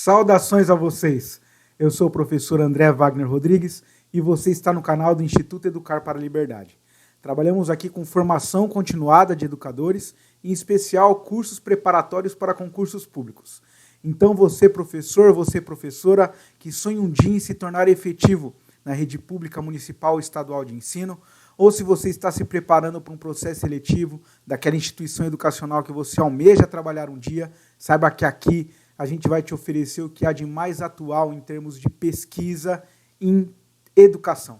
Saudações a vocês! Eu sou o professor André Wagner Rodrigues e você está no canal do Instituto Educar para a Liberdade. Trabalhamos aqui com formação continuada de educadores, em especial cursos preparatórios para concursos públicos. Então você, professor, você, professora, que sonha um dia em se tornar efetivo na rede pública municipal ou estadual de ensino, ou se você está se preparando para um processo seletivo daquela instituição educacional que você almeja trabalhar um dia, saiba que aqui a gente vai te oferecer o que há de mais atual em termos de pesquisa em educação.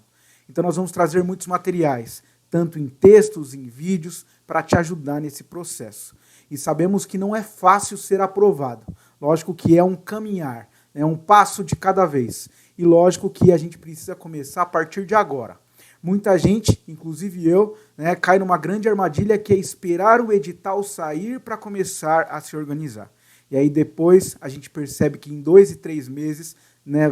Então nós vamos trazer muitos materiais, tanto em textos, em vídeos, para te ajudar nesse processo. E sabemos que não é fácil ser aprovado. Lógico que é um caminhar, é um passo de cada vez. E lógico que a gente precisa começar a partir de agora. Muita gente, inclusive eu, cai numa grande armadilha que é esperar o edital sair para começar a se organizar. E aí depois a gente percebe que em 2 e 3 meses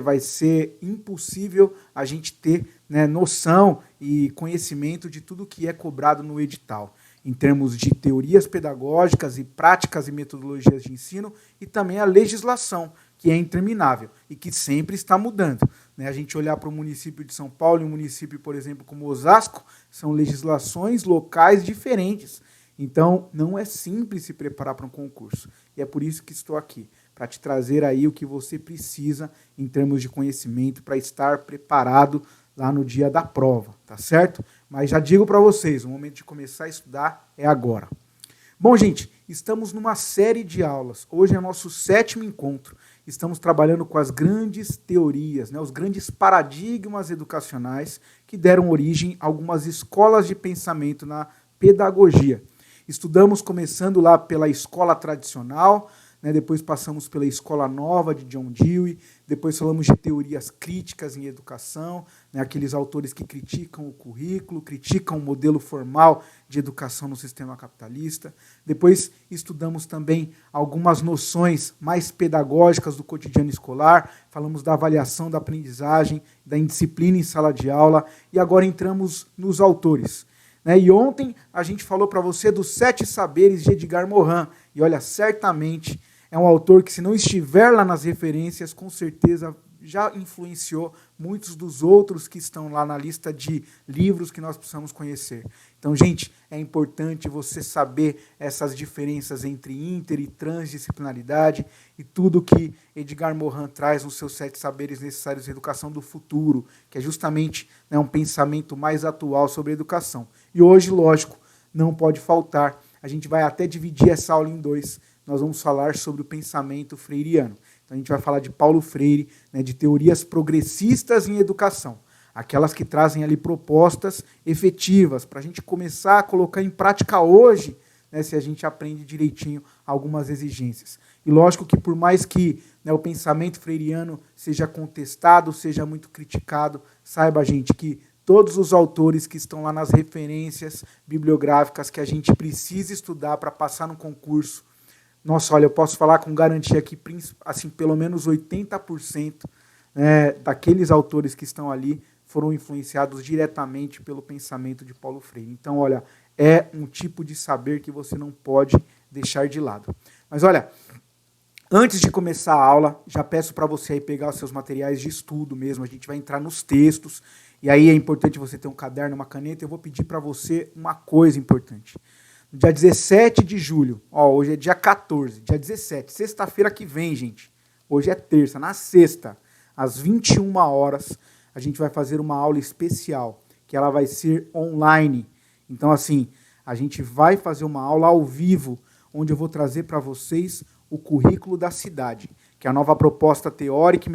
vai ser impossível a gente ter noção e conhecimento de tudo que é cobrado no edital, em termos de teorias pedagógicas e práticas e metodologias de ensino, e também a legislação, que é interminável e que sempre está mudando. A gente olhar para o município de São Paulo e um município, por exemplo, como Osasco, são legislações locais diferentes. Então, não é simples se preparar para um concurso. E é por isso que estou aqui, para te trazer aí o que você precisa em termos de conhecimento para estar preparado lá no dia da prova, tá certo? Mas já digo para vocês, o momento de começar a estudar é agora. Bom, gente, estamos numa série de aulas. Hoje é nosso 7º encontro. Estamos trabalhando com as grandes teorias, os grandes paradigmas educacionais que deram origem a algumas escolas de pensamento na pedagogia. Estudamos começando lá pela escola tradicional, depois passamos pela escola nova de John Dewey, depois falamos de teorias críticas em educação, aqueles autores que criticam o currículo, criticam o modelo formal de educação no sistema capitalista. Depois estudamos também algumas noções mais pedagógicas do cotidiano escolar, falamos da avaliação da aprendizagem, da indisciplina em sala de aula, e agora entramos nos autores. E ontem a gente falou para você dos 7 saberes de Edgar Morin. E olha, certamente é um autor que, se não estiver lá nas referências, com certeza já influenciou muitos dos outros que estão lá na lista de livros que nós precisamos conhecer. Então, gente, é importante você saber essas diferenças entre inter e transdisciplinaridade e tudo que Edgar Morin traz nos seus 7 saberes necessários de educação do futuro, que é justamente um pensamento mais atual sobre a educação. E hoje, lógico, não pode faltar. A gente vai até dividir essa aula em 2. Nós vamos falar sobre o pensamento freiriano. Então, a gente vai falar de Paulo Freire, de teorias progressistas em educação, aquelas que trazem ali propostas efetivas, para a gente começar a colocar em prática hoje, se a gente aprende direitinho algumas exigências. E lógico que, por mais que o pensamento freiriano seja contestado, seja muito criticado, saiba, gente, que todos os autores que estão lá nas referências bibliográficas que a gente precisa estudar para passar no concurso, nossa, olha, eu posso falar com garantia que assim, pelo menos 80% daqueles autores que estão ali foram influenciados diretamente pelo pensamento de Paulo Freire. Então, olha, é um tipo de saber que você não pode deixar de lado. Mas, olha, antes de começar a aula, já peço para você aí pegar os seus materiais de estudo mesmo. A gente vai entrar nos textos, e aí é importante você ter um caderno, uma caneta. Eu vou pedir para você uma coisa importante. No dia 17 de julho, hoje é dia 14, dia 17, sexta-feira que vem, gente. Hoje é terça, na sexta, às 21 horas, a gente vai fazer uma aula especial, que ela vai ser online. Então, assim, a gente vai fazer uma aula ao vivo, onde eu vou trazer para vocês o currículo da cidade, que é a nova proposta teórica e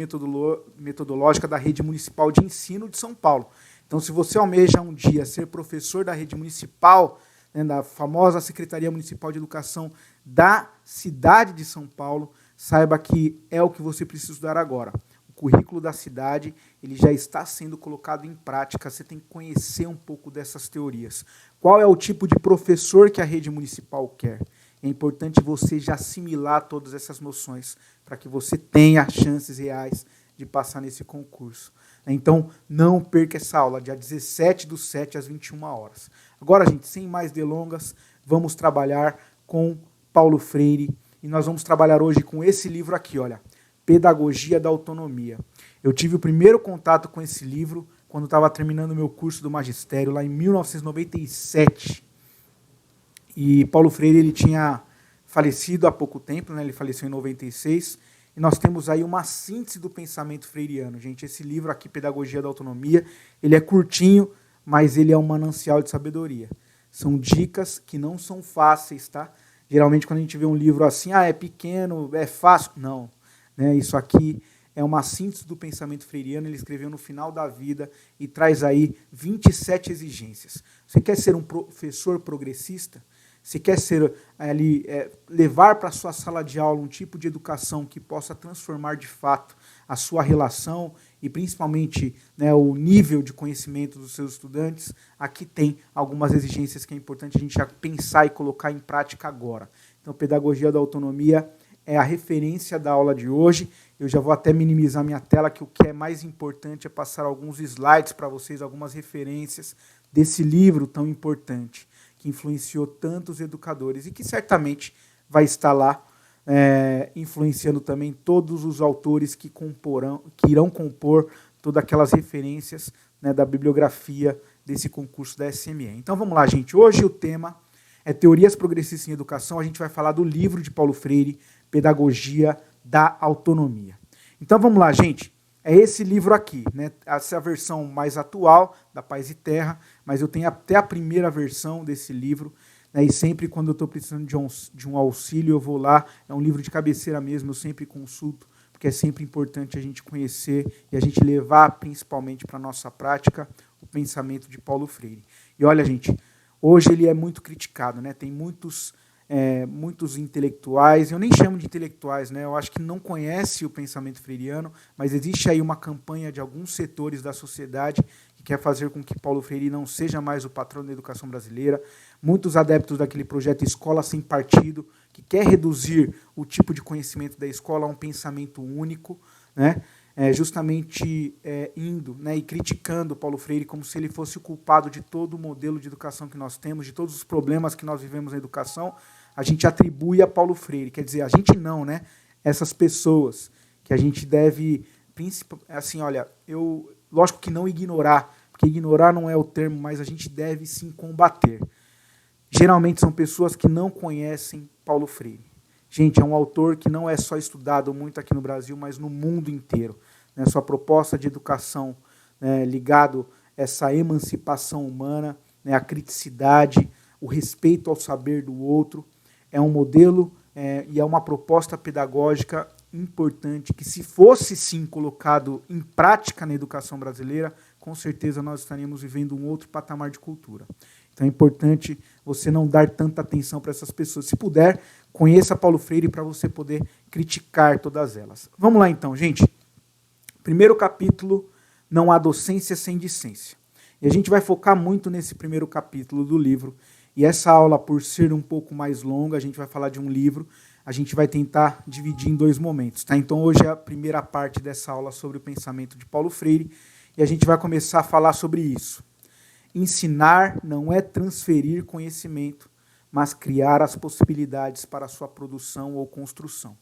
metodológica da Rede Municipal de Ensino de São Paulo. Então, se você almeja um dia ser professor da rede municipal, da famosa Secretaria Municipal de Educação da cidade de São Paulo, saiba que é o que você precisa estudar agora. O currículo da cidade, ele já está sendo colocado em prática, você tem que conhecer um pouco dessas teorias. Qual é o tipo de professor que a rede municipal quer? É importante você já assimilar todas essas noções para que você tenha chances reais de passar nesse concurso. Então, não perca essa aula, dia 17/7, às 21 horas. Agora, gente, sem mais delongas, vamos trabalhar com Paulo Freire. E nós vamos trabalhar hoje com esse livro aqui, olha. Pedagogia da Autonomia. Eu tive o primeiro contato com esse livro quando estava terminando o meu curso do magistério, lá em 1997. E Paulo Freire ele tinha falecido há pouco tempo, né? Ele faleceu em 96, e nós temos aí uma síntese do pensamento freiriano. Gente, esse livro aqui, Pedagogia da Autonomia, ele é curtinho, mas ele é um manancial de sabedoria. São dicas que não são fáceis, tá? Geralmente, quando a gente vê um livro assim, é pequeno, é fácil. Não. Né? Isso aqui é uma síntese do pensamento freiriano, ele escreveu no final da vida e traz aí 27 exigências. Você quer ser um professor progressista? Você quer ser levar para a sua sala de aula um tipo de educação que possa transformar de fato a sua relação e principalmente, né, o nível de conhecimento dos seus estudantes? Aqui tem algumas exigências que é importante a gente já pensar e colocar em prática agora. Então, Pedagogia da Autonomia é a referência da aula de hoje. Eu já vou até minimizar minha tela, que o que é mais importante é passar alguns slides para vocês, algumas referências desse livro tão importante, que influenciou tantos educadores e que certamente vai estar lá influenciando também todos os autores que irão compor todas aquelas referências, né, da bibliografia desse concurso da SME. Então vamos lá, gente. Hoje o tema é Teorias Progressistas em Educação. A gente vai falar do livro de Paulo Freire, Pedagogia da Autonomia. Então vamos lá, gente. É esse livro aqui, né? Essa é a versão mais atual da Paz e Terra, mas eu tenho até a primeira versão desse livro, né? E sempre quando eu estou precisando de um auxílio, eu vou lá. É um livro de cabeceira mesmo, eu sempre consulto, porque é sempre importante a gente conhecer e a gente levar principalmente para a nossa prática o pensamento de Paulo Freire. E olha, gente, hoje ele é muito criticado, né? Tem muitos intelectuais, eu nem chamo de intelectuais, né? Eu acho que não conhece o pensamento freiriano, mas existe aí uma campanha de alguns setores da sociedade que quer fazer com que Paulo Freire não seja mais o patrão da educação brasileira. Muitos adeptos daquele projeto Escola Sem Partido, que quer reduzir o tipo de conhecimento da escola a um pensamento único, né? Justamente indo, né, e criticando Paulo Freire como se ele fosse o culpado de todo o modelo de educação que nós temos, de todos os problemas que nós vivemos na educação, a gente atribui a Paulo Freire. Quer dizer, a gente não, né? Essas pessoas que a gente deve, assim, olha, lógico que não ignorar, porque ignorar não é o termo, mas a gente deve sim combater. Geralmente são pessoas que não conhecem Paulo Freire. Gente, é um autor que não é só estudado muito aqui no Brasil, mas no mundo inteiro. Né? Sua proposta de educação, né, ligado a essa emancipação humana, né, a criticidade, o respeito ao saber do outro, é um modelo e é uma proposta pedagógica importante que, se fosse sim colocado em prática na educação brasileira, com certeza nós estaríamos vivendo um outro patamar de cultura. Então é importante você não dar tanta atenção para essas pessoas. Se puder, conheça Paulo Freire para você poder criticar todas elas. Vamos lá então, gente. Primeiro capítulo, não há docência sem discência. E a gente vai focar muito nesse primeiro capítulo do livro. E essa aula, por ser um pouco mais longa, a gente vai falar de um livro, a gente vai tentar dividir em dois momentos. Tá? Então hoje é a primeira parte dessa aula sobre o pensamento de Paulo Freire, e a gente vai começar a falar sobre isso. Ensinar não é transferir conhecimento, mas criar as possibilidades para a sua produção ou construção.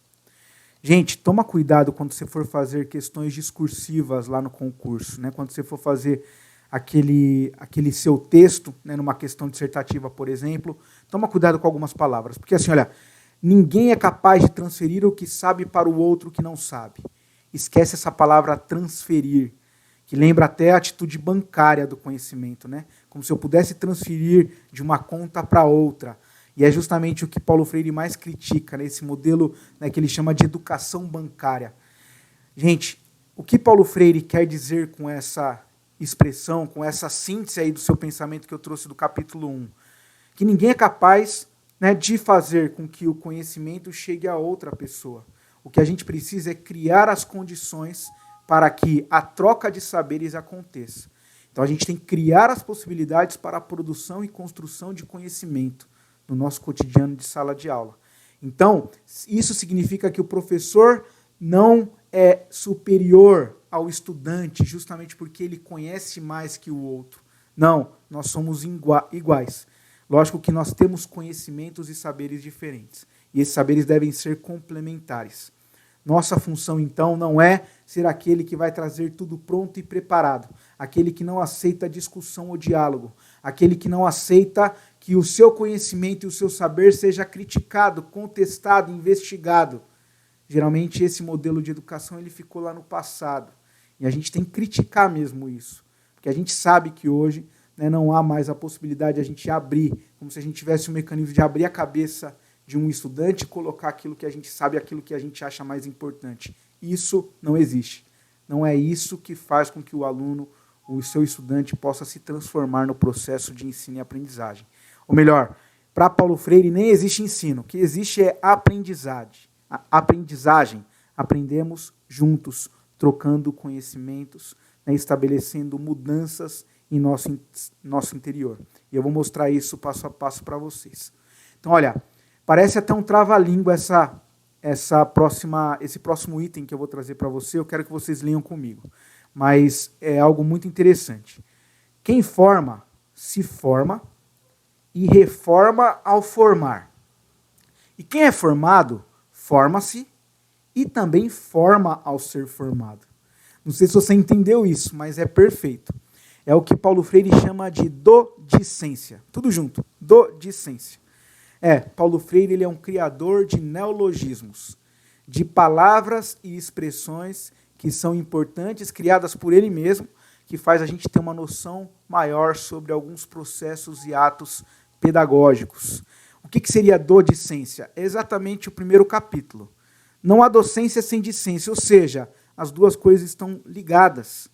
Gente, toma cuidado quando você for fazer questões discursivas lá no concurso, né? Quando você for fazer aquele seu texto, né, numa questão dissertativa, por exemplo, toma cuidado com algumas palavras, porque assim, olha, ninguém é capaz de transferir o que sabe para o outro que não sabe. Esquece essa palavra transferir, que lembra até a atitude bancária do conhecimento, né? Como se eu pudesse transferir de uma conta para outra. E é justamente o que Paulo Freire mais critica, né? Esse modelo, né, que ele chama de educação bancária. Gente, o que Paulo Freire quer dizer com essa expressão, com essa síntese aí do seu pensamento que eu trouxe do capítulo 1? Que ninguém é capaz, né, de fazer com que o conhecimento chegue a outra pessoa. O que a gente precisa é criar as condições para que a troca de saberes aconteça. Então a gente tem que criar as possibilidades para a produção e construção de conhecimento no nosso cotidiano de sala de aula. Então, isso significa que o professor não é superior ao estudante, justamente porque ele conhece mais que o outro. Não, nós somos iguais. Lógico que nós temos conhecimentos e saberes diferentes. E esses saberes devem ser complementares. Nossa função, então, não é ser aquele que vai trazer tudo pronto e preparado, aquele que não aceita discussão ou diálogo, aquele que não aceita que o seu conhecimento e o seu saber seja criticado, contestado, investigado. Geralmente esse modelo de educação ele ficou lá no passado. E a gente tem que criticar mesmo isso. Porque a gente sabe que hoje, né, não há mais a possibilidade de a gente abrir, como se a gente tivesse um mecanismo de abrir a cabeça de um estudante e colocar aquilo que a gente sabe, aquilo que a gente acha mais importante. Isso não existe. Não é isso que faz com que o aluno, o seu estudante, possa se transformar no processo de ensino e aprendizagem. Ou melhor, para Paulo Freire nem existe ensino. O que existe é aprendizagem. Aprendemos juntos, trocando conhecimentos, né, estabelecendo mudanças em nosso interior. E eu vou mostrar isso passo a passo para vocês. Então, olha, parece até um trava-língua esse próximo item que eu vou trazer para você. Eu quero que vocês leiam comigo. Mas é algo muito interessante. Quem forma, se forma e reforma ao formar. E quem é formado, forma-se e também forma ao ser formado. Não sei se você entendeu isso, mas é perfeito. É o que Paulo Freire chama de docência. Tudo junto, docência. Paulo Freire ele é um criador de neologismos, de palavras e expressões que são importantes, criadas por ele mesmo, que faz a gente ter uma noção maior sobre alguns processos e atos pedagógicos. O que seria docência? É exatamente o primeiro capítulo. Não há docência sem discência, ou seja, as duas coisas estão ligadas.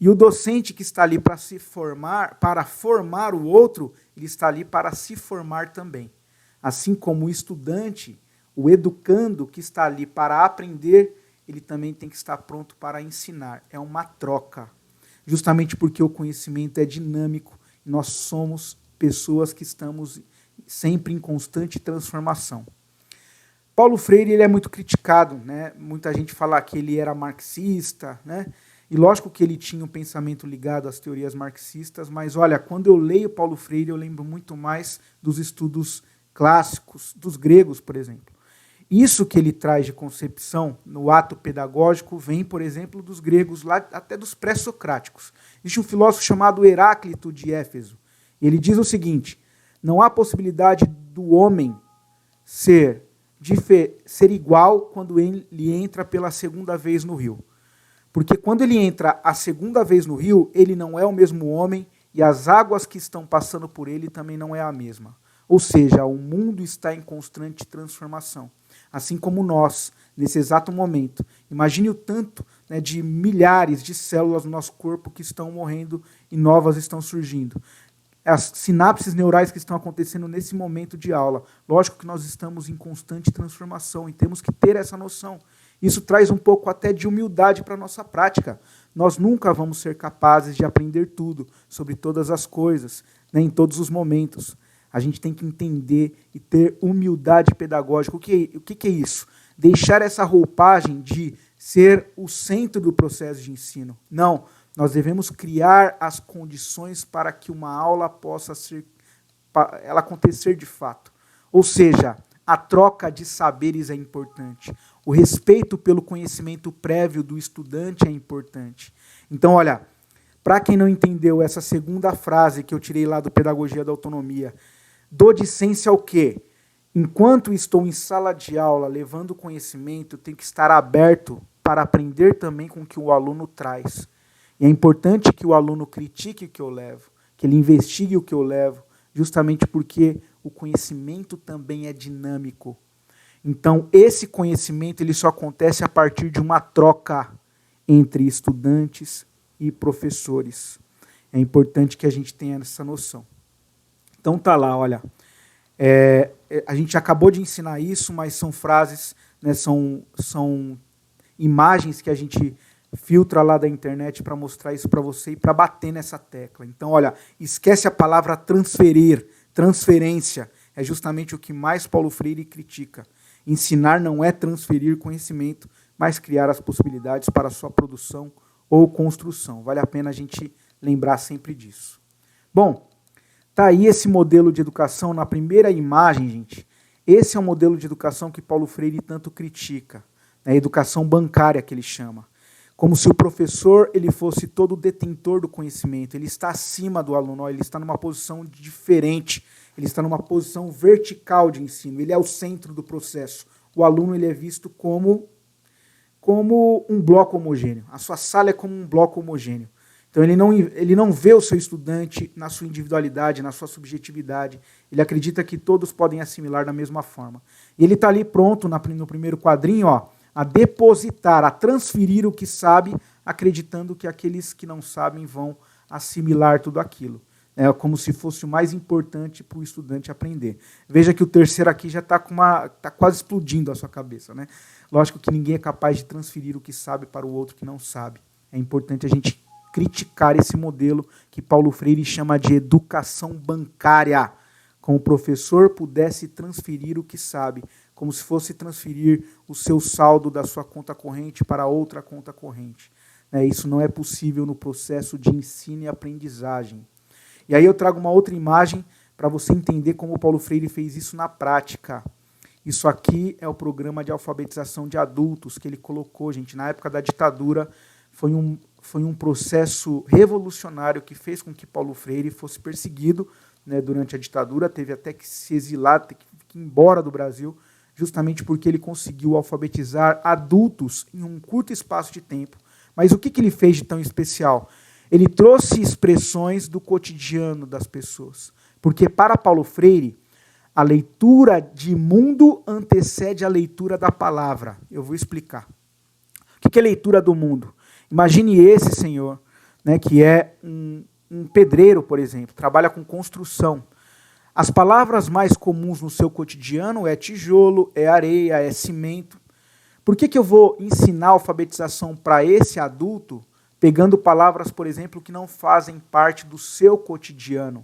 E o docente que está ali para se formar, para formar o outro, ele está ali para se formar também. Assim como o estudante, o educando que está ali para aprender, ele também tem que estar pronto para ensinar. É uma troca. Justamente porque o conhecimento é dinâmico, nós somos pessoas que estamos sempre em constante transformação. Paulo Freire ele é muito criticado, né? Muita gente fala que ele era marxista, né? E lógico que ele tinha um pensamento ligado às teorias marxistas, mas olha, quando eu leio Paulo Freire, eu lembro muito mais dos estudos clássicos, dos gregos, por exemplo. Isso que ele traz de concepção no ato pedagógico vem, por exemplo, dos gregos, lá até dos pré-socráticos. Existe um filósofo chamado Heráclito de Éfeso. E ele diz o seguinte: não há possibilidade do homem ser igual quando ele entra pela segunda vez no rio. Porque quando ele entra a segunda vez no rio, ele não é o mesmo homem e as águas que estão passando por ele também não é a mesma. Ou seja, o mundo está em constante transformação. Assim como nós, nesse exato momento. Imagine o tanto, né, de milhares de células no nosso corpo que estão morrendo e novas estão surgindo. As sinapses neurais que estão acontecendo nesse momento de aula. Lógico que nós estamos em constante transformação e temos que ter essa noção. Isso traz um pouco até de humildade para a nossa prática. Nós nunca vamos ser capazes de aprender tudo, sobre todas as coisas, né, em todos os momentos. A gente tem que entender e ter humildade pedagógica. O que é isso? Deixar essa roupagem de ser o centro do processo de ensino. Não, nós devemos criar as condições para que uma aula possa ela acontecer de fato. Ou seja, a troca de saberes é importante. O respeito pelo conhecimento prévio do estudante é importante. Então, olha, para quem não entendeu essa segunda frase que eu tirei lá do Pedagogia da Autonomia, docência o quê? Enquanto estou em sala de aula levando conhecimento, eu tenho que estar aberto para aprender também com o que o aluno traz. E é importante que o aluno critique o que eu levo, que ele investigue o que eu levo, justamente porque o conhecimento também é dinâmico. Então, esse conhecimento ele só acontece a partir de uma troca entre estudantes e professores. É importante que a gente tenha essa noção. Então tá lá, olha, a gente acabou de ensinar isso, mas são frases, né, são imagens que a gente filtra lá da internet para mostrar isso para você e para bater nessa tecla. Então, olha, esquece a palavra transferir, transferência, é justamente o que mais Paulo Freire critica. Ensinar não é transferir conhecimento, mas criar as possibilidades para a sua produção ou construção. Vale a pena a gente lembrar sempre disso. Bom, tá aí esse modelo de educação na primeira imagem, gente. Esse é o modelo de educação que Paulo Freire tanto critica. A educação bancária que ele chama. Como se o professor ele fosse todo detentor do conhecimento, ele está acima do aluno, ele está numa posição diferente, ele está numa posição vertical de ensino, ele é o centro do processo. O aluno ele é visto como um bloco homogêneo, a sua sala é como um bloco homogêneo. Então ele não vê o seu estudante na sua individualidade, na sua subjetividade, ele acredita que todos podem assimilar da mesma forma. E ele está ali pronto no primeiro quadrinho, a depositar, a transferir o que sabe, acreditando que aqueles que não sabem vão assimilar tudo aquilo. É como se fosse o mais importante para o estudante aprender. Veja que o terceiro aqui já está quase explodindo a sua cabeça. Né? Lógico que ninguém é capaz de transferir o que sabe para o outro que não sabe. É importante a gente criticar esse modelo que Paulo Freire chama de educação bancária. Como o professor pudesse transferir o que sabe, como se fosse transferir o seu saldo da sua conta corrente para outra conta corrente. Isso não é possível no processo de ensino e aprendizagem. E aí eu trago uma outra imagem para você entender como o Paulo Freire fez isso na prática. Isso aqui é o programa de alfabetização de adultos que ele colocou, gente. Na época da ditadura, foi um processo revolucionário que fez com que Paulo Freire fosse perseguido, durante a ditadura, teve até que se exilar, ter que ir embora do Brasil, justamente porque ele conseguiu alfabetizar adultos em um curto espaço de tempo. Mas o que ele fez de tão especial? Ele trouxe expressões do cotidiano das pessoas. Porque para Paulo Freire, a leitura de mundo antecede a leitura da palavra. Eu vou explicar. O que é leitura do mundo? Imagine esse senhor, que é um pedreiro, por exemplo, trabalha com construção. As palavras mais comuns no seu cotidiano é tijolo, é areia, é cimento. Por que eu vou ensinar alfabetização para esse adulto, pegando palavras, por exemplo, que não fazem parte do seu cotidiano?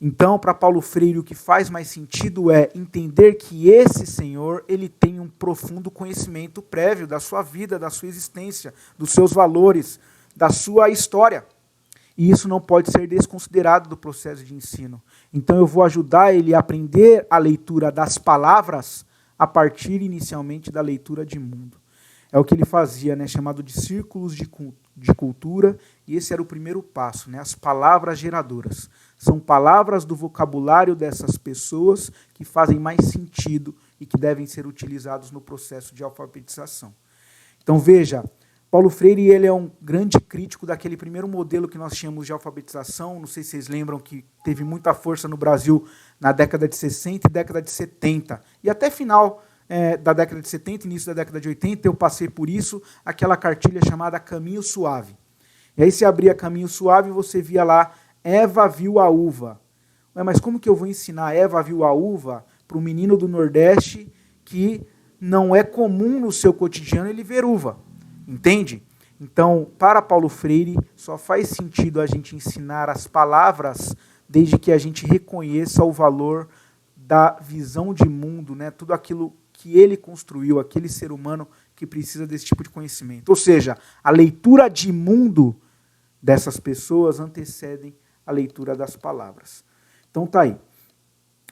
Então, para Paulo Freire, o que faz mais sentido é entender que esse senhor ele tem um profundo conhecimento prévio da sua vida, da sua existência, dos seus valores, da sua história. E isso não pode ser desconsiderado do processo de ensino. Então eu vou ajudar ele a aprender a leitura das palavras a partir inicialmente da leitura de mundo. É o que ele fazia, chamado de círculos de cultura, e esse era o primeiro passo, as palavras geradoras. São palavras do vocabulário dessas pessoas que fazem mais sentido e que devem ser utilizados no processo de alfabetização. Então veja, Paulo Freire ele é um grande crítico daquele primeiro modelo que nós tínhamos de alfabetização. Não sei se vocês lembram que teve muita força no Brasil na década de 60 e década de 70. E até final da década de 70, início da década de 80, eu passei por isso, aquela cartilha chamada Caminho Suave. E aí você abria Caminho Suave e você via lá, Eva viu a uva. Mas como que eu vou ensinar Eva viu a uva para um menino do Nordeste que não é comum no seu cotidiano ele ver uva? Entende? Então, para Paulo Freire, só faz sentido a gente ensinar as palavras desde que a gente reconheça o valor da visão de mundo, tudo aquilo que ele construiu, aquele ser humano que precisa desse tipo de conhecimento. Ou seja, a leitura de mundo dessas pessoas antecedem a leitura das palavras. Então tá aí.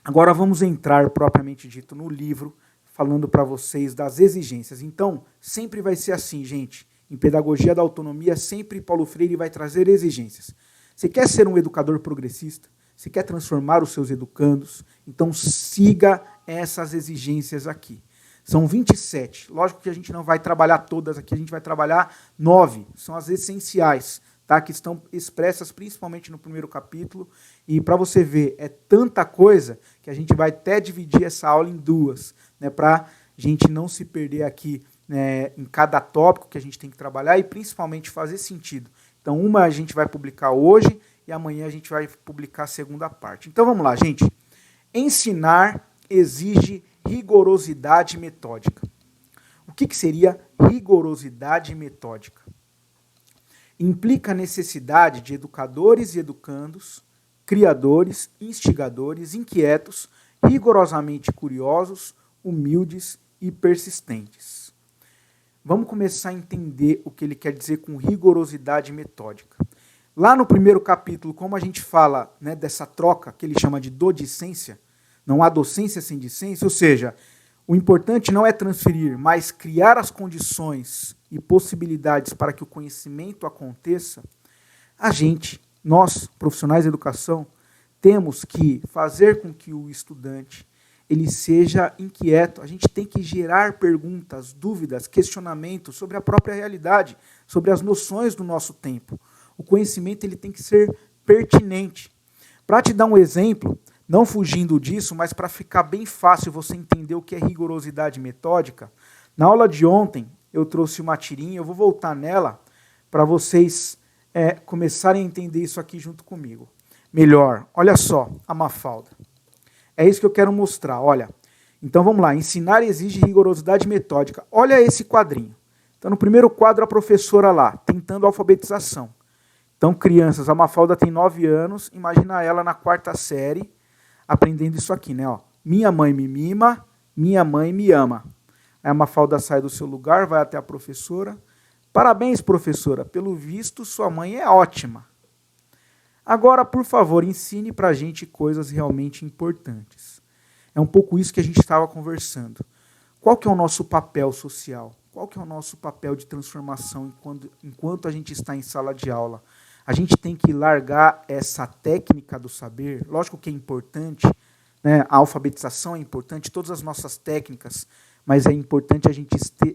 Agora vamos entrar, propriamente dito, no livro, falando para vocês das exigências. Então, sempre vai ser assim, gente. Em Pedagogia da Autonomia, sempre Paulo Freire vai trazer exigências. Você quer ser um educador progressista? Você quer transformar os seus educandos? Então, siga essas exigências aqui. São 27. Lógico que a gente não vai trabalhar todas aqui, a gente vai trabalhar 9. São as essenciais, que estão expressas principalmente no primeiro capítulo. E para você ver, é tanta coisa que a gente vai até dividir essa aula em duas, para a gente não se perder aqui em cada tópico que a gente tem que trabalhar e principalmente fazer sentido. Então, uma a gente vai publicar hoje e amanhã a gente vai publicar a segunda parte. Então, vamos lá, gente. Ensinar exige rigorosidade metódica. O que seria rigorosidade metódica? Implica a necessidade de educadores e educandos, criadores, instigadores, inquietos, rigorosamente curiosos, humildes e persistentes. Vamos começar a entender o que ele quer dizer com rigorosidade metódica. Lá no primeiro capítulo, como a gente fala dessa troca que ele chama de docência, não há docência sem discência, ou seja, O importante não é transferir, mas criar as condições e possibilidades para que o conhecimento aconteça, nós, profissionais da educação, temos que fazer com que o estudante ele seja inquieto. A gente tem que gerar perguntas, dúvidas, questionamentos sobre a própria realidade, sobre as noções do nosso tempo. O conhecimento ele tem que ser pertinente. Para te dar um exemplo, não fugindo disso, mas para ficar bem fácil você entender o que é rigorosidade metódica, na aula de ontem eu trouxe uma tirinha, eu vou voltar nela para vocês começarem a entender isso aqui junto comigo. Melhor, olha só, a Mafalda. É isso que eu quero mostrar, olha. Então vamos lá, ensinar exige rigorosidade metódica. Olha esse quadrinho. Então no primeiro quadro a professora lá, tentando a alfabetização. Então crianças, a Mafalda tem 9 anos, imagina ela na 4ª série, aprendendo isso aqui, né? Ó, minha mãe me mima, minha mãe me ama. Aí a Mafalda sai do seu lugar, vai até a professora. Parabéns, professora, pelo visto sua mãe é ótima. Agora, por favor, ensine para a gente coisas realmente importantes. É um pouco isso que a gente estava conversando. Qual que é o nosso papel social? Qual que é o nosso papel de transformação enquanto a gente está em sala de aula? A gente tem que largar essa técnica do saber. Lógico que é importante, né? A alfabetização é importante, todas as nossas técnicas, mas é importante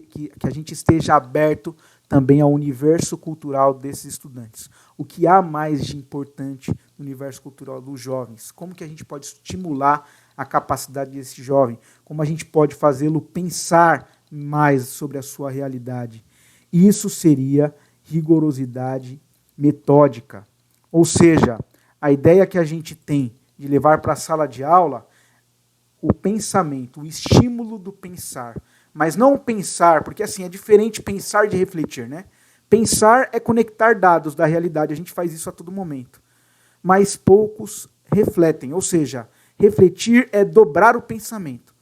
que a gente esteja aberto também ao universo cultural desses estudantes. O que há mais de importante no universo cultural dos jovens? Como que a gente pode estimular a capacidade desse jovem? Como a gente pode fazê-lo pensar mais sobre a sua realidade? Isso seria rigorosidade metódica. Ou seja, a ideia que a gente tem de levar para a sala de aula o pensamento, o estímulo do pensar. Mas não pensar, porque assim, é diferente pensar de refletir, né? Pensar é conectar dados da realidade, a gente faz isso a todo momento. Mas poucos refletem, ou seja, refletir é dobrar o pensamento.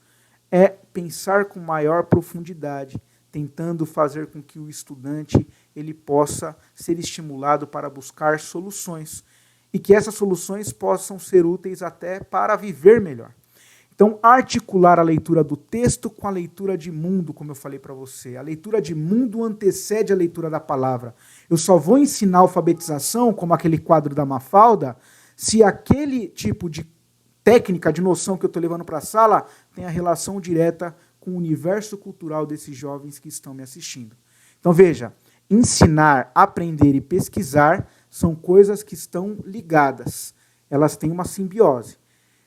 É pensar com maior profundidade, tentando fazer com que o estudante ele possa ser estimulado para buscar soluções e que essas soluções possam ser úteis até para viver melhor. Então, articular a leitura do texto com a leitura de mundo, como eu falei para você. A leitura de mundo antecede a leitura da palavra. Eu só vou ensinar alfabetização, como aquele quadro da Mafalda, se aquele tipo de técnica, de noção que eu estou levando para a sala tem a relação direta com o universo cultural desses jovens que estão me assistindo. Então, veja, ensinar, aprender e pesquisar são coisas que estão ligadas. Elas têm uma simbiose.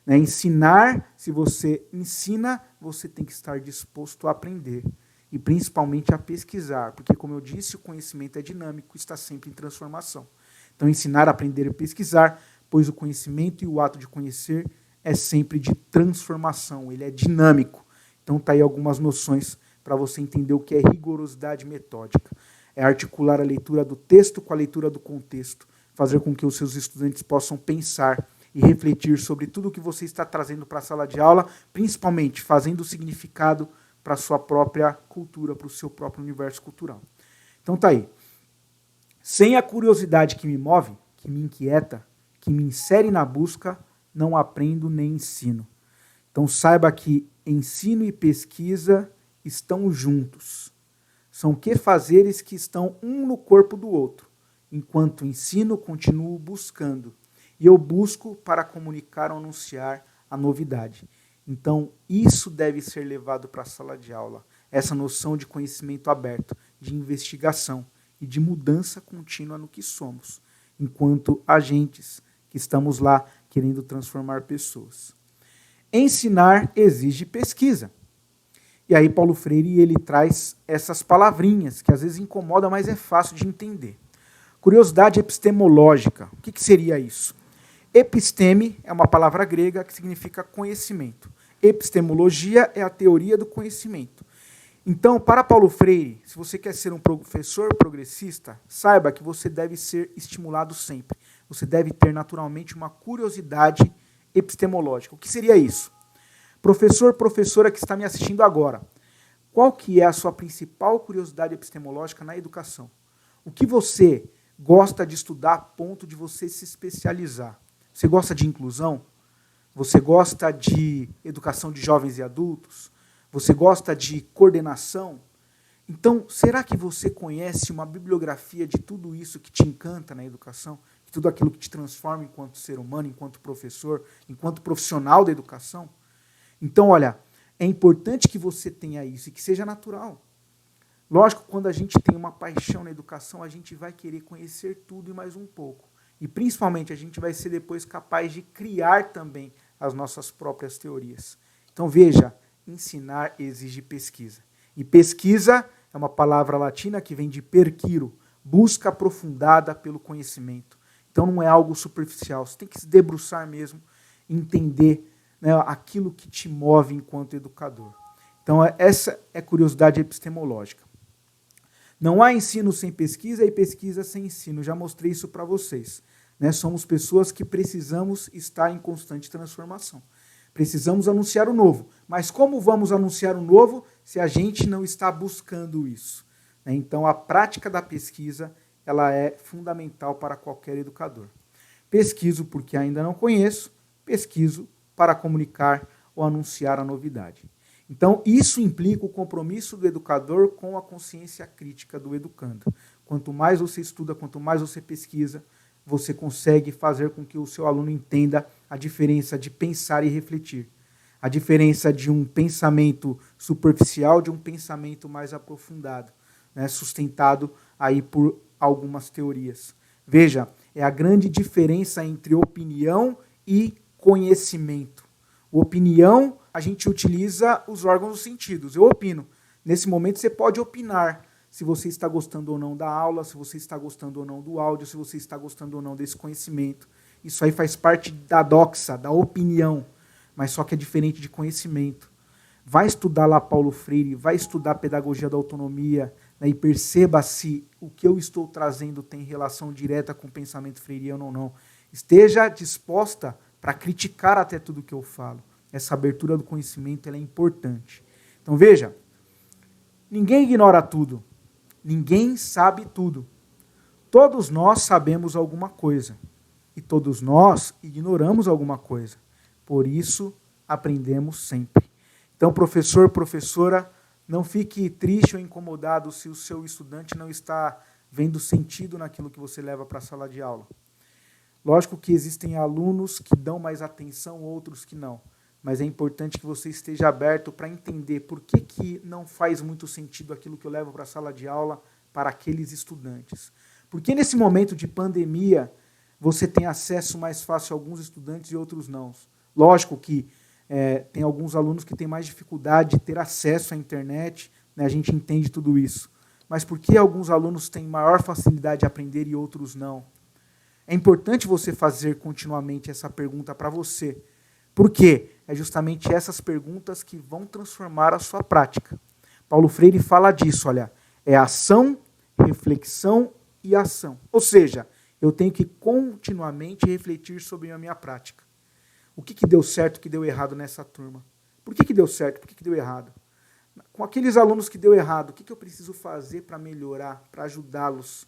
Ensinar, se você ensina, você tem que estar disposto a aprender. E principalmente a pesquisar, porque, como eu disse, o conhecimento é dinâmico, está sempre em transformação. Então, ensinar, aprender e pesquisar, pois o conhecimento e o ato de conhecer é sempre de transformação, ele é dinâmico. Então, está aí algumas noções para você entender o que é rigorosidade metódica. É articular a leitura do texto com a leitura do contexto, fazer com que os seus estudantes possam pensar e refletir sobre tudo o que você está trazendo para a sala de aula, principalmente fazendo significado para a sua própria cultura, para o seu próprio universo cultural. Então tá aí. Sem a curiosidade que me move, que me inquieta, que me insere na busca, não aprendo nem ensino. Então saiba que ensino e pesquisa estão juntos. São quefazeres que estão um no corpo do outro. Enquanto ensino, continuo buscando. E eu busco para comunicar ou anunciar a novidade. Então, isso deve ser levado para a sala de aula. Essa noção de conhecimento aberto, de investigação e de mudança contínua no que somos, enquanto agentes que estamos lá querendo transformar pessoas. Ensinar exige pesquisa. E aí Paulo Freire ele traz essas palavrinhas, que às vezes incomodam, mas é fácil de entender. Curiosidade epistemológica. O que seria isso? Episteme é uma palavra grega que significa conhecimento. Epistemologia é a teoria do conhecimento. Então, para Paulo Freire, se você quer ser um professor progressista, saiba que você deve ser estimulado sempre. Você deve ter naturalmente uma curiosidade epistemológica. O que seria isso? Professor, professora que está me assistindo agora, qual que é a sua principal curiosidade epistemológica na educação? O que você gosta de estudar a ponto de você se especializar? Você gosta de inclusão? Você gosta de educação de jovens e adultos? Você gosta de coordenação? Então, será que você conhece uma bibliografia de tudo isso que te encanta na educação? De tudo aquilo que te transforma enquanto ser humano, enquanto professor, enquanto profissional da educação? Então, olha, é importante que você tenha isso e que seja natural. Lógico, quando a gente tem uma paixão na educação, a gente vai querer conhecer tudo e mais um pouco. E, principalmente, a gente vai ser depois capaz de criar também as nossas próprias teorias. Então, veja, ensinar exige pesquisa. E pesquisa é uma palavra latina que vem de perquiro, busca aprofundada pelo conhecimento. Então, não é algo superficial. Você tem que se debruçar mesmo, entender, né, aquilo que te move enquanto educador. Então, essa é curiosidade epistemológica. Não há ensino sem pesquisa e pesquisa sem ensino. Já mostrei isso para vocês. Né? Somos pessoas que precisamos estar em constante transformação. Precisamos anunciar o novo. Mas como vamos anunciar o novo se a gente não está buscando isso? Né? Então, a prática da pesquisa ela é fundamental para qualquer educador. Pesquiso porque ainda não conheço, pesquiso para comunicar ou anunciar a novidade. Então, isso implica o compromisso do educador com a consciência crítica do educando. Quanto mais você estuda, quanto mais você pesquisa, você consegue fazer com que o seu aluno entenda a diferença de pensar e refletir. A diferença de um pensamento superficial de um pensamento mais aprofundado, né, sustentado aí por algumas teorias. Veja, é a grande diferença entre opinião e conhecimento. Opinião, a gente utiliza os órgãos dos sentidos. Eu opino. Nesse momento você pode opinar se você está gostando ou não da aula, se você está gostando ou não do áudio, se você está gostando ou não desse conhecimento. Isso aí faz parte da doxa, da opinião, mas só que é diferente de conhecimento. Vai estudar lá Paulo Freire, vai estudar Pedagogia da Autonomia, né, e perceba se o que eu estou trazendo tem relação direta com o pensamento freiriano ou não. Esteja disposta para criticar até tudo que eu falo. Essa abertura do conhecimento ela é importante. Então, veja, ninguém ignora tudo. Ninguém sabe tudo. Todos nós sabemos alguma coisa. E todos nós ignoramos alguma coisa. Por isso, aprendemos sempre. Então, professor, professora, não fique triste ou incomodado se o seu estudante não está vendo sentido naquilo que você leva para a sala de aula. Lógico que existem alunos que dão mais atenção, outros que não. Mas é importante que você esteja aberto para entender por que não faz muito sentido aquilo que eu levo para a sala de aula para aqueles estudantes. Porque nesse momento de pandemia, você tem acesso mais fácil a alguns estudantes e outros não. Lógico que tem alguns alunos que têm mais dificuldade de ter acesso à internet, né, a gente entende tudo isso. Mas por que alguns alunos têm maior facilidade de aprender e outros não? É importante você fazer continuamente essa pergunta para você. Por quê? É justamente essas perguntas que vão transformar a sua prática. Paulo Freire fala disso, olha, é ação, reflexão e ação. Ou seja, eu tenho que continuamente refletir sobre a minha prática. O que deu certo, o que deu errado nessa turma? Por que deu certo, por que deu errado? Com aqueles alunos que deu errado, o que eu preciso fazer para melhorar, para ajudá-los?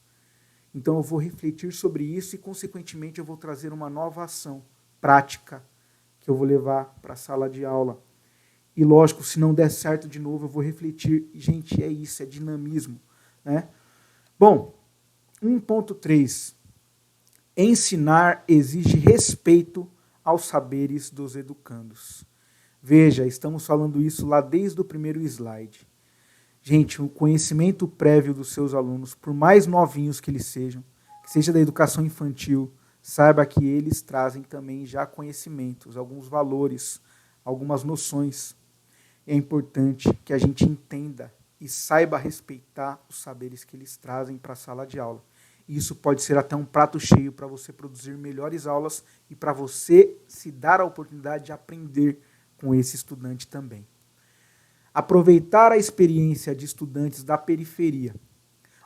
Então eu vou refletir sobre isso e, consequentemente, eu vou trazer uma nova ação prática que eu vou levar para a sala de aula. E, lógico, se não der certo de novo, eu vou refletir. E, gente, é isso, é dinamismo. Né? Bom, 1.3. Ensinar exige respeito aos saberes dos educandos. Veja, estamos falando isso lá desde o primeiro slide. Gente, o conhecimento prévio dos seus alunos, por mais novinhos que eles sejam, que seja da educação infantil, saiba que eles trazem também já conhecimentos, alguns valores, algumas noções. É importante que a gente entenda e saiba respeitar os saberes que eles trazem para a sala de aula. Isso pode ser até um prato cheio para você produzir melhores aulas e para você se dar a oportunidade de aprender com esse estudante também. Aproveitar a experiência de estudantes da periferia,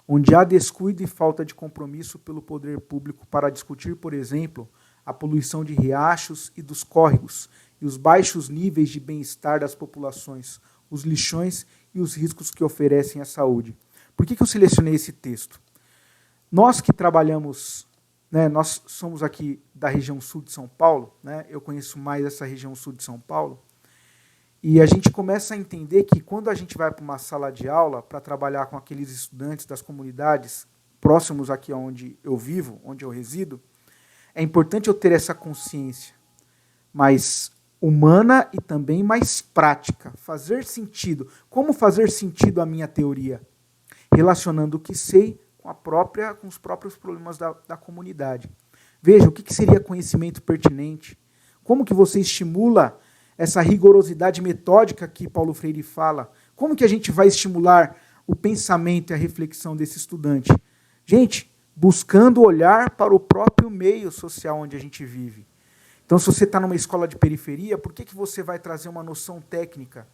onde há descuido e falta de compromisso pelo poder público para discutir, por exemplo, a poluição de riachos e dos córregos e os baixos níveis de bem-estar das populações, os lixões e os riscos que oferecem à saúde. Por que eu selecionei esse texto? Nós que trabalhamos, né, nós somos aqui da região sul de São Paulo, né, eu conheço mais essa região sul de São Paulo, E a gente começa a entender que quando a gente vai para uma sala de aula para trabalhar com aqueles estudantes das comunidades próximos aqui onde eu vivo, onde eu resido, é importante eu ter essa consciência mais humana e também mais prática. Fazer sentido. Como fazer sentido a minha teoria? Relacionando o que sei com os próprios problemas da comunidade. Veja, o que seria conhecimento pertinente? Como que você estimula essa rigorosidade metódica que Paulo Freire fala? Como que a gente vai estimular o pensamento e a reflexão desse estudante? Gente, buscando olhar para o próprio meio social onde a gente vive. Então, se você está numa escola de periferia, por que você vai trazer uma noção técnica?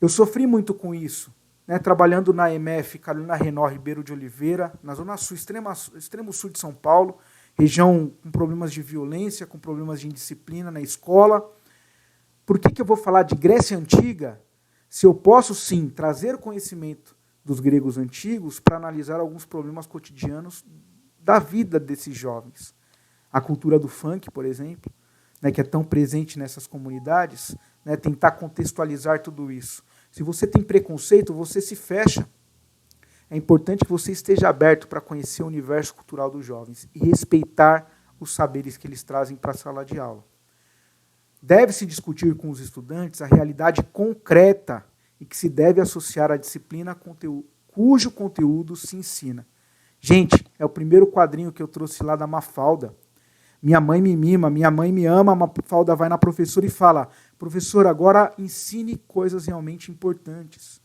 Eu sofri muito com isso, né, trabalhando na EMF, Carolina Renault Ribeiro de Oliveira, na Zona Sul, extremo sul de São Paulo, região com problemas de violência, com problemas de indisciplina na escola. Por que eu vou falar de Grécia Antiga, se eu posso, sim, trazer conhecimento dos gregos antigos para analisar alguns problemas cotidianos da vida desses jovens? A cultura do funk, por exemplo, né, que é tão presente nessas comunidades, né, tentar contextualizar tudo isso. Se você tem preconceito, você se fecha. É importante que você esteja aberto para conhecer o universo cultural dos jovens e respeitar os saberes que eles trazem para a sala de aula. Deve-se discutir com os estudantes a realidade concreta e que se deve associar à disciplina cujo conteúdo se ensina. Gente, é o primeiro quadrinho que eu trouxe lá da Mafalda. Minha mãe me mima, minha mãe me ama, a Mafalda vai na professora e fala: professor, agora ensine coisas realmente importantes.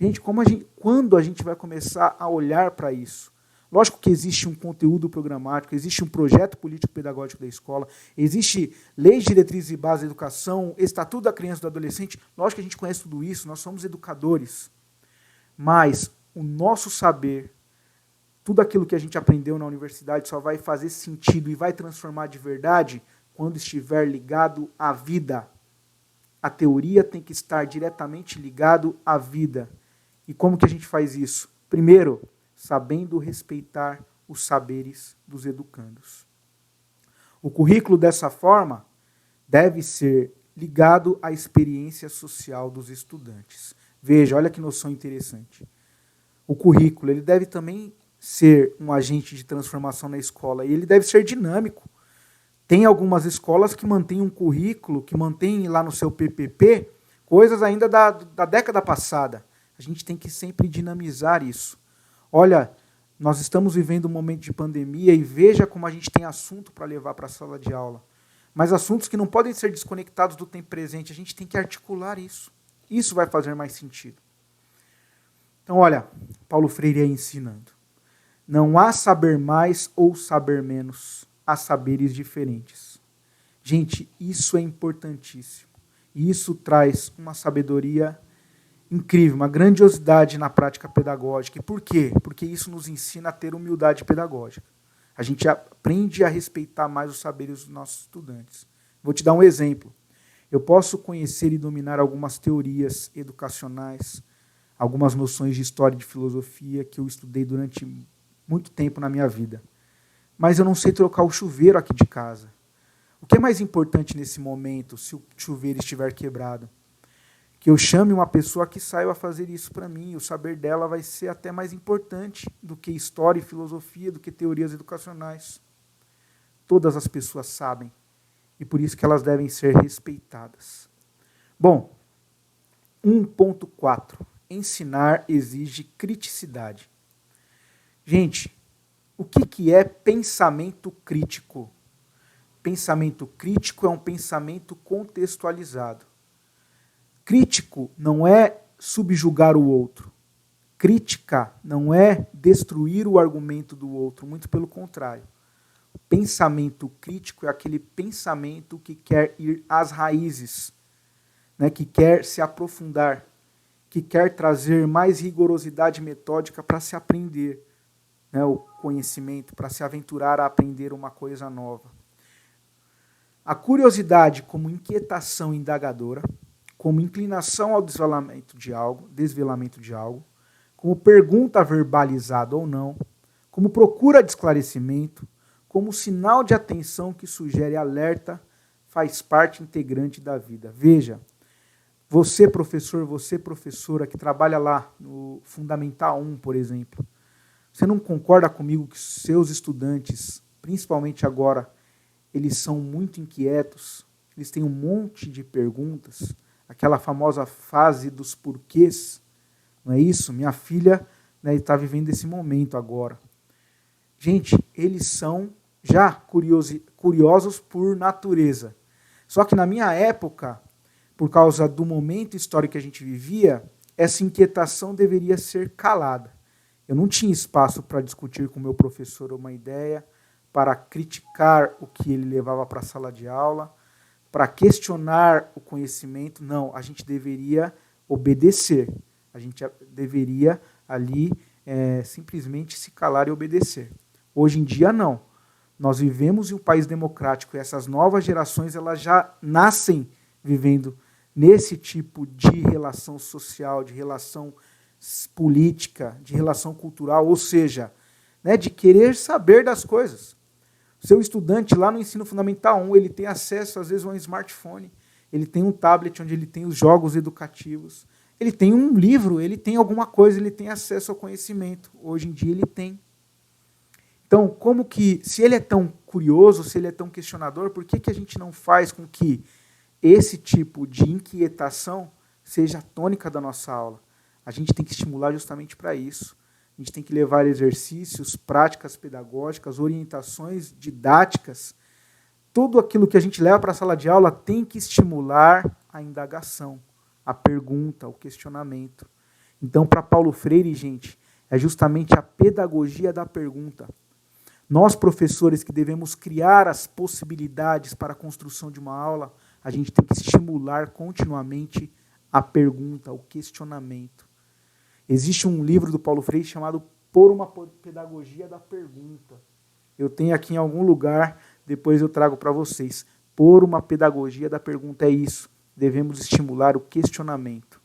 Gente, quando a gente vai começar a olhar para isso? Lógico que existe um conteúdo programático, existe um projeto político-pedagógico da escola, existe leis, diretrizes e bases da educação, estatuto da criança e do adolescente. Lógico que a gente conhece tudo isso, nós somos educadores. Mas o nosso saber, tudo aquilo que a gente aprendeu na universidade só vai fazer sentido e vai transformar de verdade quando estiver ligado à vida. A teoria tem que estar diretamente ligado à vida. E como que a gente faz isso? Primeiro, sabendo respeitar os saberes dos educandos. O currículo, dessa forma, deve ser ligado à experiência social dos estudantes. Veja, olha que noção interessante. O currículo, ele deve também ser um agente de transformação na escola, e ele deve ser dinâmico. Tem algumas escolas que mantêm um currículo, que mantêm lá no seu PPP, coisas ainda da década passada. A gente tem que sempre dinamizar isso. Olha, nós estamos vivendo um momento de pandemia e veja como a gente tem assunto para levar para a sala de aula. Mas assuntos que não podem ser desconectados do tempo presente, a gente tem que articular isso. Isso vai fazer mais sentido. Então, olha, Paulo Freire aí ensinando. Não há saber mais ou saber menos, há saberes diferentes. Gente, isso é importantíssimo. E isso traz uma sabedoria incrível, uma grandiosidade na prática pedagógica. E por quê? Porque isso nos ensina a ter humildade pedagógica. A gente aprende a respeitar mais os saberes dos nossos estudantes. Vou te dar um exemplo. Eu posso conhecer e dominar algumas teorias educacionais, algumas noções de história e de filosofia que eu estudei durante muito tempo na minha vida. Mas eu não sei trocar o chuveiro aqui de casa. O que é mais importante nesse momento, se o chuveiro estiver quebrado? Que eu chame uma pessoa que saiba fazer isso para mim. O saber dela vai ser até mais importante do que história e filosofia, do que teorias educacionais. Todas as pessoas sabem, e por isso que elas devem ser respeitadas. Bom, 1.4. Ensinar exige criticidade. Gente, o que é pensamento crítico? Pensamento crítico é um pensamento contextualizado. Crítico não é subjugar o outro. Crítica não é destruir o argumento do outro, muito pelo contrário. O pensamento crítico é aquele pensamento que quer ir às raízes, né, que quer se aprofundar, que quer trazer mais rigorosidade metódica para se aprender, né, o conhecimento, para se aventurar a aprender uma coisa nova. A curiosidade como inquietação indagadora, como inclinação ao desvelamento de algo, como pergunta verbalizada ou não, como procura de esclarecimento, como sinal de atenção que sugere alerta, faz parte integrante da vida. Veja, Você, professor, você, professora, que trabalha lá no Fundamental 1, por exemplo, você não concorda comigo que seus estudantes, principalmente agora, eles são muito inquietos, eles têm um monte de perguntas, aquela famosa fase dos porquês, não é isso? Minha filha, né, está vivendo esse momento agora. Gente, eles são já curiosos por natureza. Só que na minha época, por causa do momento histórico que a gente vivia, essa inquietação deveria ser calada. Eu não tinha espaço para discutir com o meu professor uma ideia, para criticar o que ele levava para a sala de aula, para questionar o conhecimento. Não, a gente deveria obedecer. A gente deveria ali simplesmente se calar e obedecer. Hoje em dia, não. Nós vivemos em um país democrático e essas novas gerações elas já nascem vivendo nesse tipo de relação social, de relação política, de relação cultural, ou seja, né, de querer saber das coisas. O seu estudante lá no ensino fundamental 1, ele tem acesso às vezes a um smartphone, ele tem um tablet onde ele tem os jogos educativos, ele tem um livro, ele tem alguma coisa, ele tem acesso ao conhecimento. Hoje em dia ele tem. Então, como que, se ele é tão curioso, se ele é tão questionador, por que a gente não faz com que esse tipo de inquietação seja a tônica da nossa aula? A gente tem que estimular justamente para isso. A gente tem que levar exercícios, práticas pedagógicas, orientações didáticas. Tudo aquilo que a gente leva para a sala de aula tem que estimular a indagação, a pergunta, o questionamento. Então, para Paulo Freire, gente, é justamente a pedagogia da pergunta. Nós, professores, que devemos criar as possibilidades para a construção de uma aula, a gente tem que estimular continuamente a pergunta, o questionamento. Existe um livro do Paulo Freire chamado Por uma Pedagogia da Pergunta. Eu tenho aqui em algum lugar, depois eu trago para vocês. Por uma pedagogia da pergunta é isso. Devemos estimular o questionamento.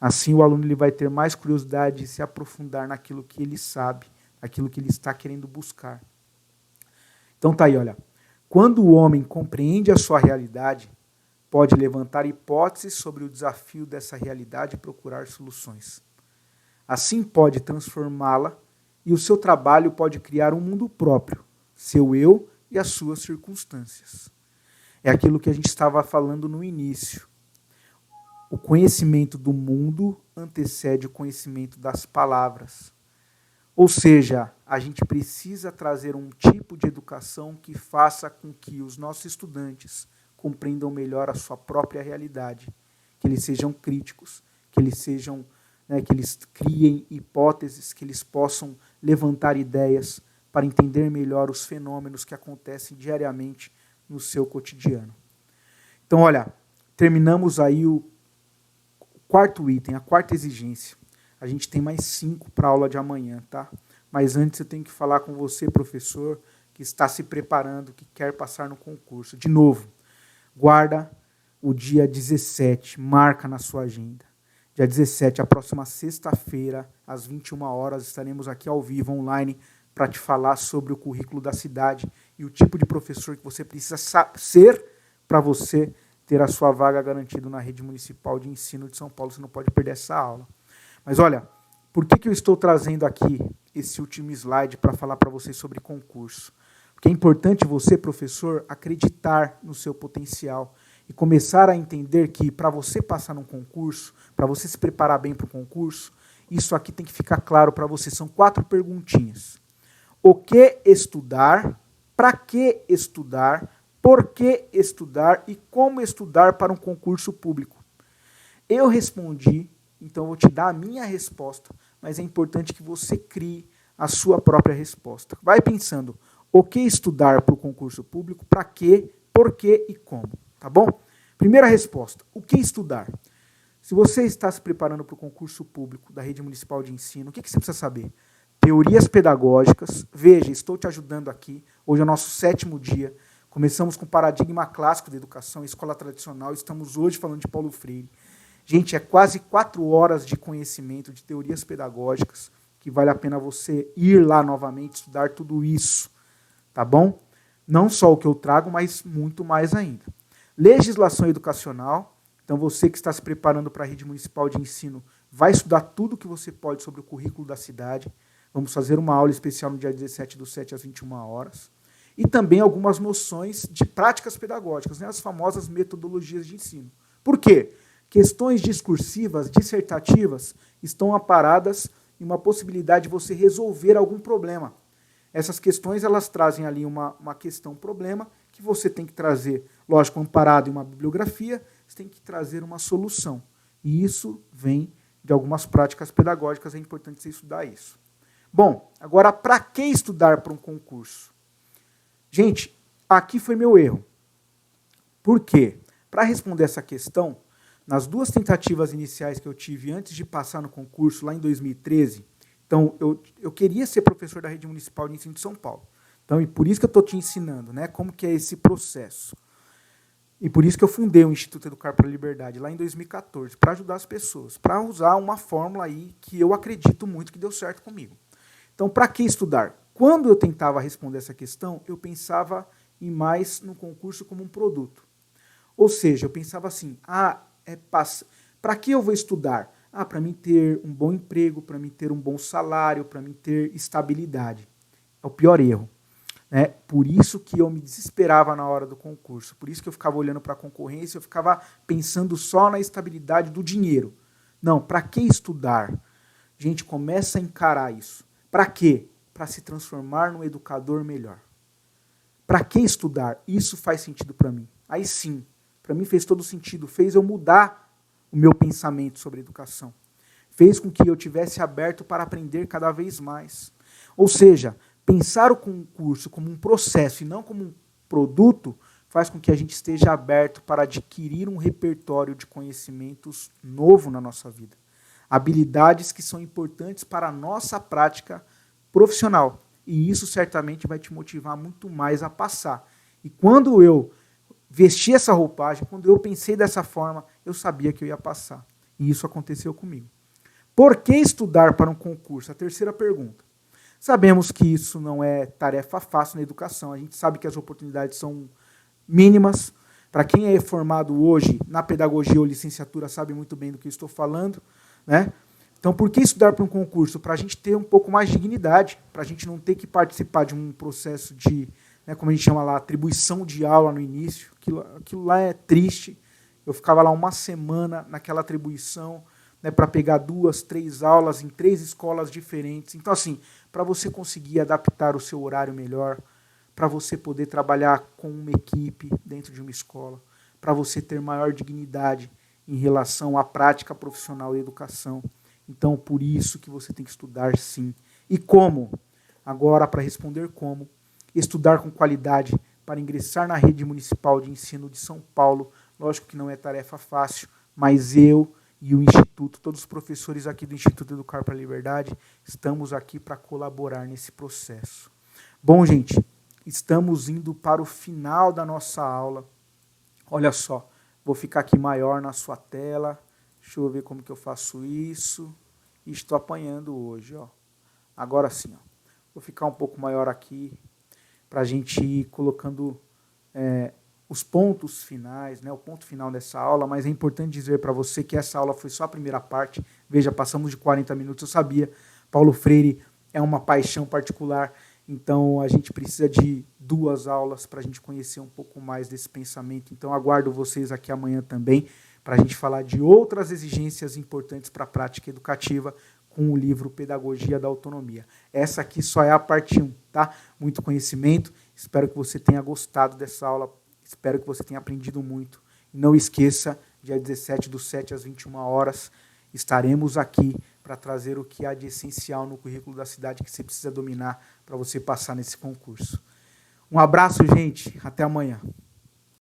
Assim o aluno ele vai ter mais curiosidade de se aprofundar naquilo que ele sabe, naquilo que ele está querendo buscar. Então tá aí, olha. Quando o homem compreende a sua realidade, pode levantar hipóteses sobre o desafio dessa realidade e procurar soluções. Assim pode transformá-la e o seu trabalho pode criar um mundo próprio, seu eu e as suas circunstâncias. É aquilo que a gente estava falando no início. O conhecimento do mundo antecede o conhecimento das palavras. Ou seja, a gente precisa trazer um tipo de educação que faça com que os nossos estudantes compreendam melhor a sua própria realidade, que eles sejam críticos, que eles sejam, que eles criem hipóteses, que eles possam levantar ideias para entender melhor os fenômenos que acontecem diariamente no seu cotidiano. Então, olha, terminamos aí o quarto item, a quarta exigência. A gente tem mais 5 para a aula de amanhã, tá? Mas antes eu tenho que falar com você, professor, que está se preparando, que quer passar no concurso. De novo, guarda o dia 17, marca na sua agenda. Dia 17, a próxima sexta-feira, às 21 horas, estaremos aqui ao vivo, online, para te falar sobre o currículo da cidade e o tipo de professor que você precisa ser para você ter a sua vaga garantida na rede municipal de ensino de São Paulo. Você não pode perder essa aula. Mas olha, por que eu estou trazendo aqui esse último slide para falar para vocês sobre concurso? Porque é importante você, professor, acreditar no seu potencial e começar a entender que para você passar num concurso, para você se preparar bem para o concurso, isso aqui tem que ficar claro para você. São 4 perguntinhas. O que estudar? Para que estudar? Por que estudar? E como estudar para um concurso público? Eu respondi, então eu vou te dar a minha resposta, mas é importante que você crie a sua própria resposta. Vai pensando, o que estudar para o concurso público? Para quê? Por quê e como? Tá bom? Primeira resposta, o que estudar? Se você está se preparando para o concurso público da rede municipal de ensino, o que você precisa saber? Teorias pedagógicas. Veja, estou te ajudando aqui. Hoje é o nosso 7º dia. Começamos com o paradigma clássico da educação, escola tradicional. Estamos hoje falando de Paulo Freire. Gente, é quase 4 horas de conhecimento, de teorias pedagógicas, que vale a pena você ir lá novamente, estudar tudo isso. Tá bom? Não só o que eu trago, mas muito mais ainda. Legislação educacional. Então, você que está se preparando para a rede municipal de ensino, vai estudar tudo o que você pode sobre o currículo da cidade. Vamos fazer uma aula especial no dia 17 do 7 às 21 horas. E também algumas noções de práticas pedagógicas, né, as famosas metodologias de ensino. Por quê? Questões discursivas, dissertativas, estão amparadas em uma possibilidade de você resolver algum problema. Essas questões, elas trazem ali uma questão-problema que você tem que trazer, lógico, amparado em uma bibliografia, você tem que trazer uma solução. E isso vem de algumas práticas pedagógicas, é importante você estudar isso. Bom, agora, para que estudar para um concurso? Gente, aqui foi meu erro. Por quê? Para responder essa questão, nas 2 tentativas iniciais que eu tive antes de passar no concurso, lá em 2013, então eu queria ser professor da Rede Municipal de Ensino de São Paulo. Então, e por isso que eu estou te ensinando, né, como que é esse processo. E por isso que eu fundei o Instituto Educar para a Liberdade, lá em 2014, para ajudar as pessoas, para usar uma fórmula aí que eu acredito muito que deu certo comigo. Então, para que estudar? Quando eu tentava responder essa questão, eu pensava em mais no concurso como um produto. Ou seja, eu pensava assim, para que eu vou estudar? Para mim ter um bom emprego, para mim ter um bom salário, para mim ter estabilidade. É o pior erro. Né? Por isso que eu me desesperava na hora do concurso, por isso que eu ficava olhando para a concorrência, eu ficava pensando só na estabilidade do dinheiro. Não, para que estudar? Gente, começa a encarar isso. Para quê? Para se transformar num educador melhor. Para que estudar? Isso faz sentido para mim. Aí sim, para mim fez todo sentido, fez eu mudar o meu pensamento sobre educação. Fez com que eu tivesse aberto para aprender cada vez mais. Ou seja, pensar o concurso como um processo e não como um produto faz com que a gente esteja aberto para adquirir um repertório de conhecimentos novo na nossa vida. Habilidades que são importantes para a nossa prática profissional. E isso certamente vai te motivar muito mais a passar. E quando eu vesti essa roupagem, quando eu pensei dessa forma, eu sabia que eu ia passar. E isso aconteceu comigo. Por que estudar para um concurso? A terceira pergunta. Sabemos que isso não é tarefa fácil na educação. A gente sabe que as oportunidades são mínimas. Para quem é formado hoje na pedagogia ou licenciatura sabe muito bem do que eu estou falando, né? Então, por que estudar para um concurso? Para a gente ter um pouco mais de dignidade, para a gente não ter que participar de um processo de, né, como a gente chama lá, atribuição de aula no início. Aquilo lá é triste. Eu ficava lá uma semana naquela atribuição, né, para pegar 2, 3 aulas em 3 escolas diferentes. Então, assim, para você conseguir adaptar o seu horário melhor, para você poder trabalhar com uma equipe dentro de uma escola, para você ter maior dignidade em relação à prática profissional da educação. Então, por isso que você tem que estudar sim. E como? Agora, para responder como, estudar com qualidade para ingressar na rede municipal de ensino de São Paulo. Lógico que não é tarefa fácil, mas eu e o Instituto, todos os professores aqui do Instituto Educar para a Liberdade, estamos aqui para colaborar nesse processo. Bom, gente, estamos indo para o final da nossa aula. Olha só, vou ficar aqui maior na sua tela. Deixa eu ver como que eu faço isso. Estou apanhando hoje, ó. Agora sim, ó. Vou ficar um pouco maior aqui para a gente ir colocando os pontos finais, né, o ponto final dessa aula, mas é importante dizer para você que essa aula foi só a primeira parte. Veja, passamos de 40 minutos, eu sabia. Paulo Freire é uma paixão particular, então a gente precisa de 2 aulas para a gente conhecer um pouco mais desse pensamento. Então aguardo vocês aqui amanhã também, para a gente falar de outras exigências importantes para a prática educativa com o livro Pedagogia da Autonomia. Essa aqui só é a parte 1, tá? Muito conhecimento, espero que você tenha gostado dessa aula, espero que você tenha aprendido muito. E não esqueça, dia 17 do 7 às 21 horas, estaremos aqui para trazer o que há de essencial no currículo da cidade que você precisa dominar para você passar nesse concurso. Um abraço, gente, até amanhã.